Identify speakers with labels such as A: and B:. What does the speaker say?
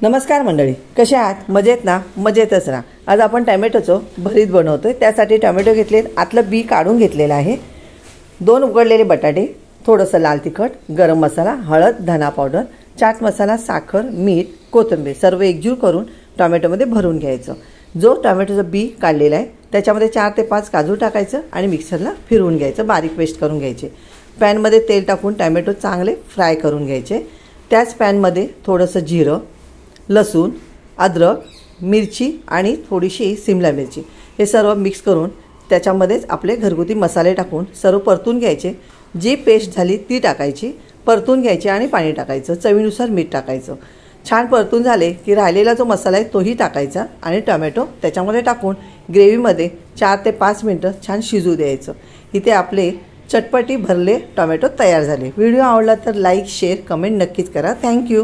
A: नमस्कार मंडळी, कशा आहात? मजेत ना? मजेतच राहा। आज आपण टोमॅटोचं भरीत बनवतोय। त्यासाठी टोमॅटो घेतले, आतलं बी काढून घेतलेलं आहे। 2 उकडलेले बटाटे, थोडंसं लाल तिखट, गरम मसाला, हळद, धना पावडर, चाट मसाला, साखर, मीठ, कोथिंबीर सर्व एकजीव करून टोमॅटोमध्ये भरून घ्यायचं। जो टोमॅटोचं बी काढलेला आहे त्याच्यामध्ये 4 ते 5 काजू टाकायचं आणि मिक्सरला फिरवून घ्यायचं, बारीक पेस्ट करून घ्यायचे। पॅनमध्ये तेल टाकून टोमॅटो चांगले फ्राय करून घ्यायचे। त्याच पॅनमध्ये थोडंसं जिरं, लसूण, अद्रक, मिरची आणि थोडीशी शिमला मिरची हे सर्व मिक्स करून त्याच्यामध्येच आपले घरगुती मसाले टाकून सर्व परतून घ्यायचे। जी पेस्ट झाली ती टाकायची, परतून घ्यायची आणि पाणी टाकायचं, चवीनुसार मीठ टाकायचं। छान परतून झाले की राहिलेला जो मसाला आहे तोही टाकायचा आणि टोमॅटो त्याच्यामध्ये टाकून ग्रेव्हीमध्ये 4 ते 5 मिनिटं छान शिजू द्यायचं। इथे आपले चटपटी भरले टोमॅटो तयार झाले। व्हिडिओ आवडला तर लाईक, शेअर, कमेंट नक्कीच करा। थँक्यू।